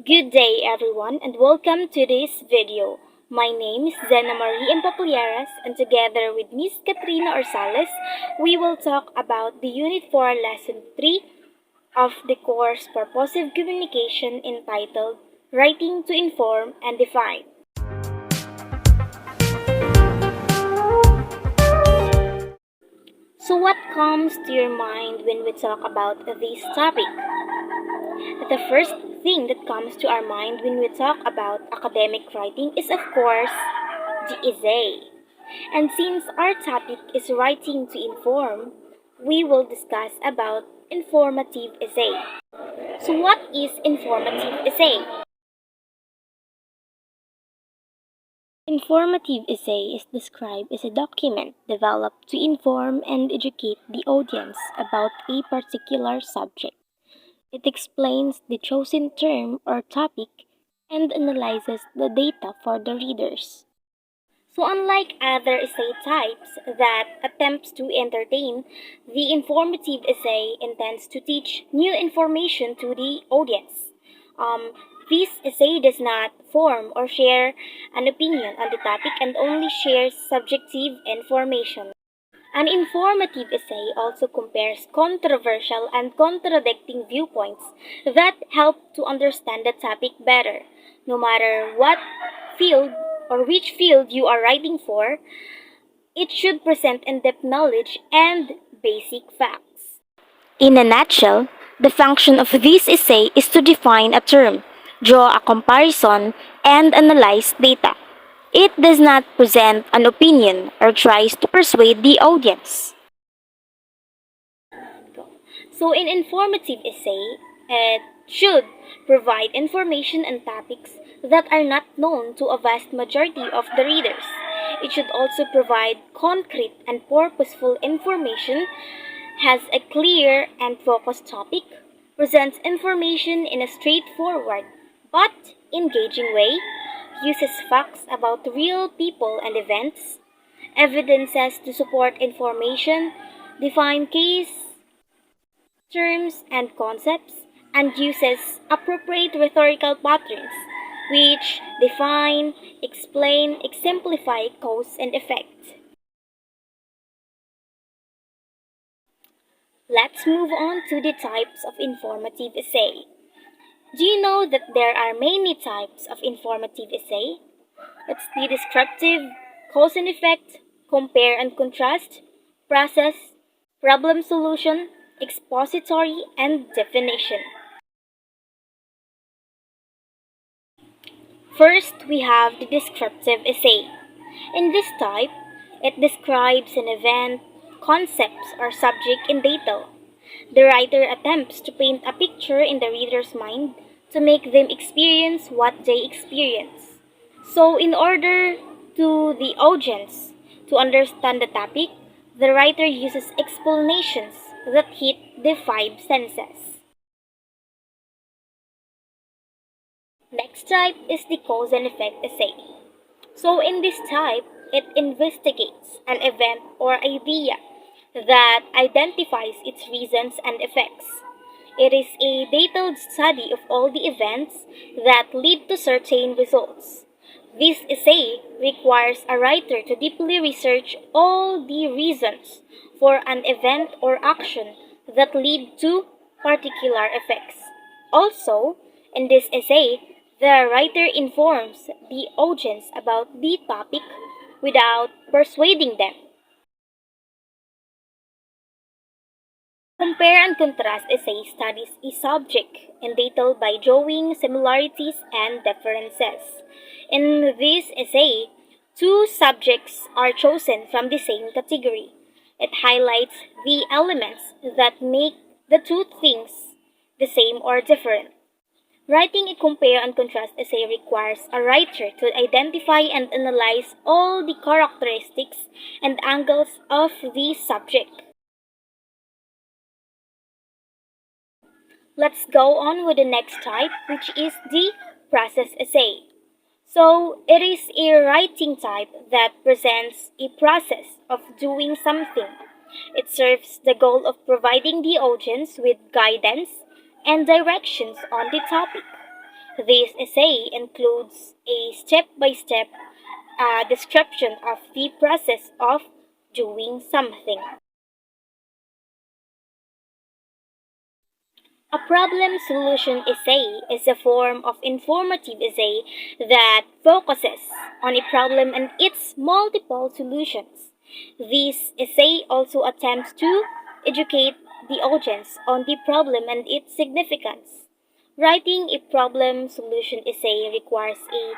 Good day everyone and welcome to this video. My name is Zena Marie Empapuliaras and together with Miss Katrina Orsales, we will talk about the Unit 4 Lesson 3 of the course Purposive Communication entitled Writing to Inform and Define. So what comes to your mind when we talk about this topic? The first thing that comes to our mind when we talk about academic writing is, of course, the essay. And since our topic is writing to inform, we will discuss about informative essay. So what is informative essay? Informative essay is described as a document developed to inform and educate the audience about a particular subject. It explains the chosen term or topic and analyzes the data for the readers. So unlike other essay types that attempts to entertain, the informative essay intends to teach new information to the audience. Um, this essay does not form or share an opinion on the topic and only shares subjective information. An informative essay also compares controversial and contradicting viewpoints that help to understand the topic better. No matter what field or which field you are writing for, it should present in-depth knowledge and basic facts. In a nutshell, the function of this essay is to define a term, draw a comparison, and analyze data. It does not present an opinion or tries to persuade the audience. So, in informative essay, it should provide information and topics that are not known to a vast majority of the readers. It should also provide concrete and purposeful information, has a clear and focused topic, presents information in a straightforward but engaging way, uses facts about real people and events, evidences to support information, define case terms and concepts, and uses appropriate rhetorical patterns which define, explain, exemplify cause and effect. Let's move on to the types of informative essay. Do you know that there are many types of informative essay? It's the descriptive, cause and effect, compare and contrast, process, problem solution, expository, and definition. First, we have the descriptive essay. In this type, it describes an event, concepts, or subject in detail. The writer attempts to paint a picture in the reader's mind to make them experience what they experience. So, in order to the audience to understand the topic, the writer uses explanations that hit the five senses. Next type is the cause and effect essay. So, in this type, it investigates an event or idea that identifies its reasons and effects. It is a detailed study of all the events that lead to certain results. This essay requires a writer to deeply research all the reasons for an event or action that lead to particular effects. Also, in this essay, the writer informs the audience about the topic without persuading them. Compare and contrast essay studies a subject in detail by drawing similarities and differences. In this essay, two subjects are chosen from the same category. It highlights the elements that make the two things the same or different. Writing a compare and contrast essay requires a writer to identify and analyze all the characteristics and angles of the subject. Let's go on with the next type, which is the process essay. So, it is a writing type that presents a process of doing something. It serves the goal of providing the audience with guidance and directions on the topic. This essay includes a step by step description of the process of doing something. A problem solution essay is a form of informative essay that focuses on a problem and its multiple solutions. This essay also attempts to educate the audience on the problem and its significance. Writing a problem solution essay requires a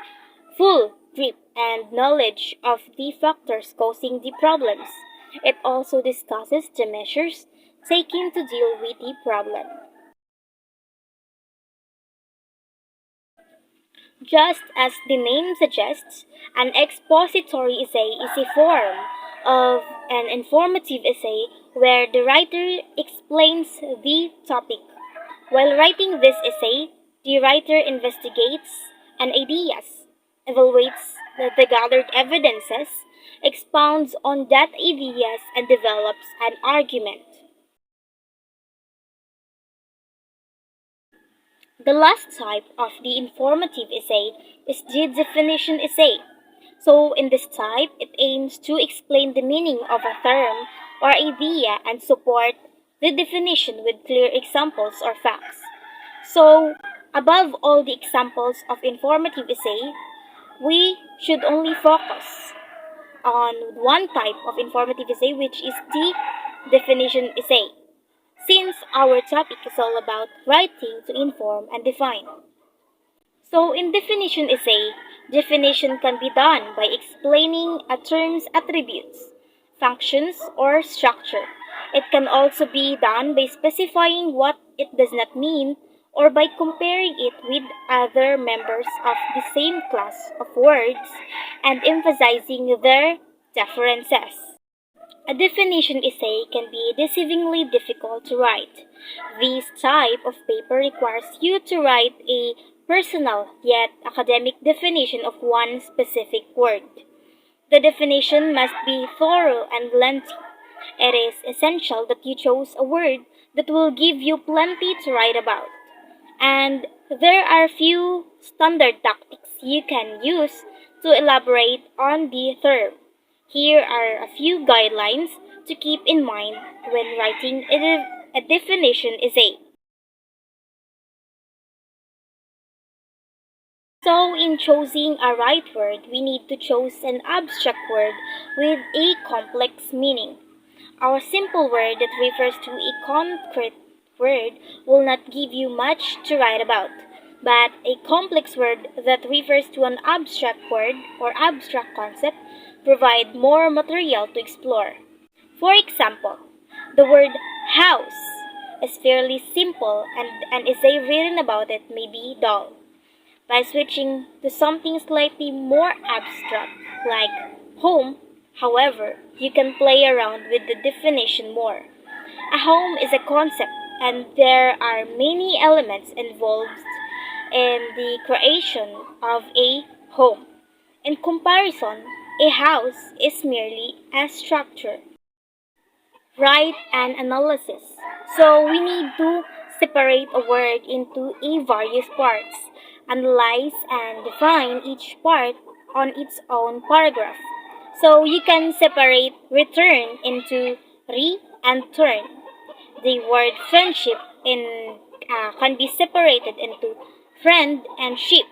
full grip and knowledge of the factors causing the problems. It also discusses the measures taken to deal with the problem. Just as the name suggests, an expository essay is a form of an informative essay where the writer explains the topic. While writing this essay, the writer investigates an ideas, evaluates the gathered evidences, expounds on that ideas, and develops an argument. The last type of the informative essay is the definition essay. So, in this type, it aims to explain the meaning of a term or idea and support the definition with clear examples or facts. So, above all the examples of informative essay, we should only focus on one type of informative essay, which is the definition essay, since our topic is all about writing to inform and define. So, in definition essay, definition can be done by explaining a term's attributes, functions, or structure. It can also be done by specifying what it does not mean or by comparing it with other members of the same class of words and emphasizing their differences. A definition essay can be deceivingly difficult to write. This type of paper requires you to write a personal yet academic definition of one specific word. The definition must be thorough and lengthy. It is essential that you choose a word that will give you plenty to write about. And there are few standard tactics you can use to elaborate on the term. Here are a few guidelines to keep in mind when writing a definition essay. So, in choosing a right word, we need to choose an abstract word with a complex meaning. Our simple word that refers to a concrete word will not give you much to write about, but a complex word that refers to an abstract word or abstract concept provide more material to explore. For example, the word house is fairly simple and an essay written about it may be dull. By switching to something slightly more abstract, like home, however, you can play around with the definition more. A home is a concept, and there are many elements involved in the creation of a home. In comparison, a house is merely a structure. Write an analysis. So we need to separate a word into a various parts, analyze and define each part on its own paragraph. So you can separate return into re and turn. The word friendship can be separated into friend and ship.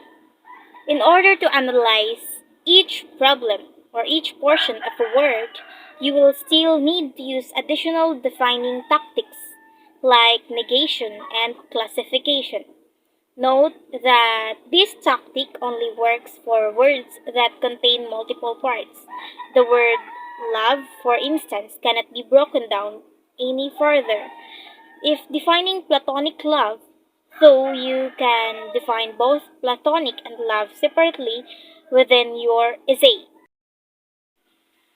In order to analyze each problem or each portion of a word, you will still need to use additional defining tactics like negation and classification. Note that this tactic only works for words that contain multiple parts. The word love, for instance, cannot be broken down any further. If defining platonic love, though you can define both platonic and love separately within your essay.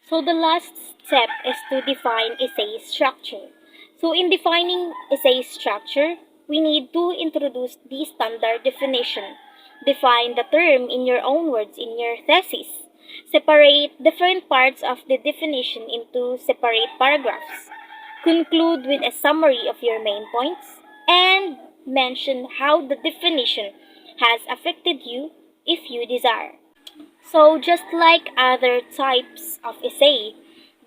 So the last step is to define essay structure. So in defining essay structure, we need to introduce the standard definition. Define the term in your own words in your thesis. Separate different parts of the definition into separate paragraphs. Conclude with a summary of your main points and mention how the definition has affected you if you desire. So, just like other types of essay,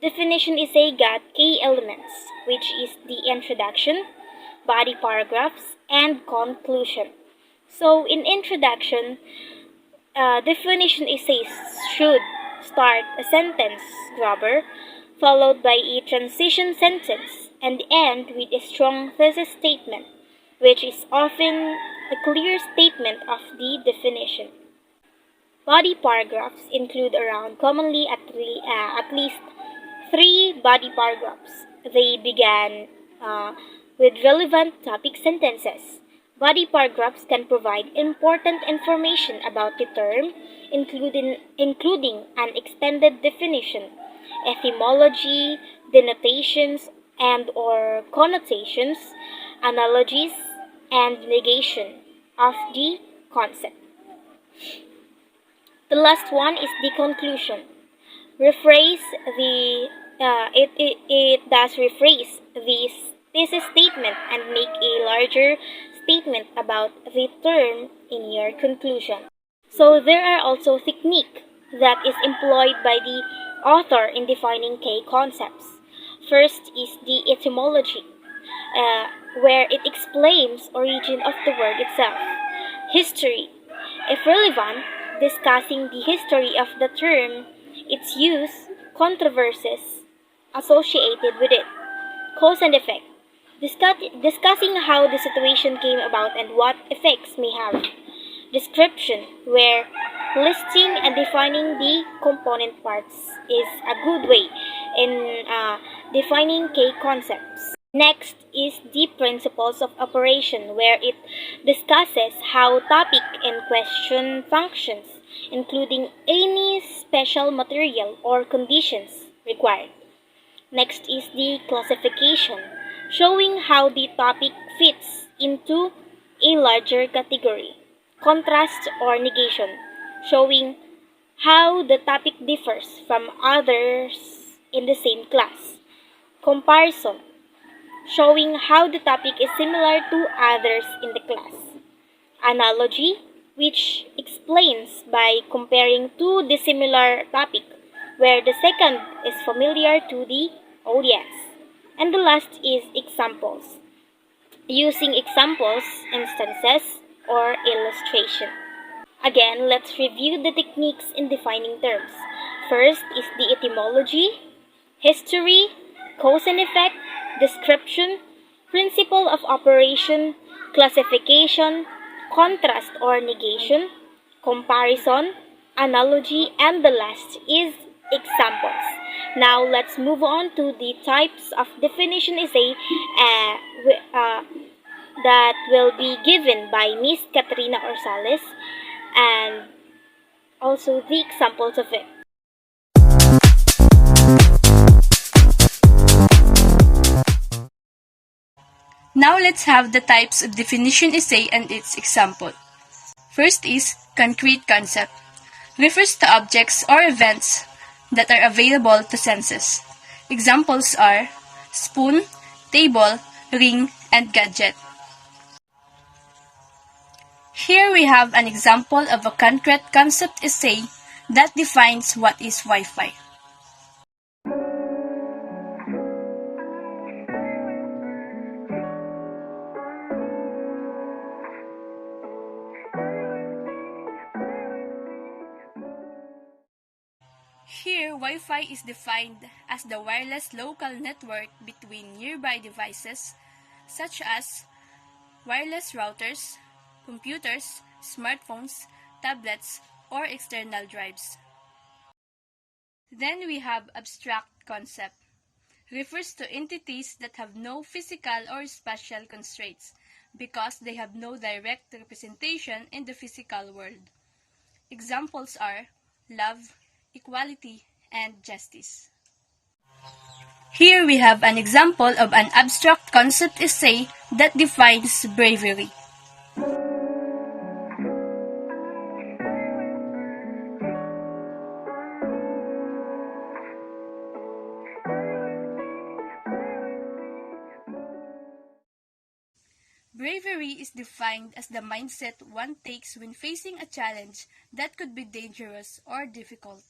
definition essay got key elements, which is the introduction, body paragraphs, and conclusion. So, in introduction, definition essays should start a sentence grabber, followed by a transition sentence, and end with a strong thesis statement, which is often a clear statement of the definition. Body paragraphs include around commonly at least three body paragraphs. They began with relevant topic sentences. Body paragraphs can provide important information about the term, including an extended definition, etymology, denotations and or connotations, analogies, and negation of the concept. The last one is the conclusion. Rephrase the it does rephrase this thesis statement and make a larger statement about the term in your conclusion. So there are also technique that is employed by the author in defining key concepts. First is the etymology, uh, where it explains origin of the word itself. History, if relevant, discussing the history of the term, its use, controversies associated with it. Cause and effect, discussing how the situation came about and what effects may have. Description, where listing and defining the component parts is a good way in defining key concepts. Next is the principles of operation, where it discusses how topic in question functions, including any special material or conditions required. Next is the classification, showing how the topic fits into a larger category. Contrast or negation, showing how the topic differs from others in the same class. Comparison, showing how the topic is similar to others in the class. Analogy, which explains by comparing two dissimilar topic where the second is familiar to the audience. And the last is examples, using examples, instances, or illustration. Again, let's review the techniques in defining terms. First is the etymology, history, cause and effect, description, principle of operation, classification, contrast or negation, comparison, analogy, and the last is examples. Now let's move on to the types of definition essay that will be given by Miss Katrina Orsales and also the examples of it. Now let's have the types of definition essay and its example. First is concrete concept. Refers to objects or events that are available to senses. Examples are spoon, table, ring, and gadget. Here we have an example of a concrete concept essay that defines what is Wi-Fi. Here, Wi-Fi is defined as the wireless local network between nearby devices such as wireless routers, computers, smartphones, tablets, or external drives. Then we have abstract concept. Refers to entities that have no physical or spatial constraints because they have no direct representation in the physical world. Examples are love, equality, and justice. Here we have an example of an abstract concept essay that defines bravery. Bravery Bravery is defined as the mindset one takes when facing a challenge that could be dangerous or difficult.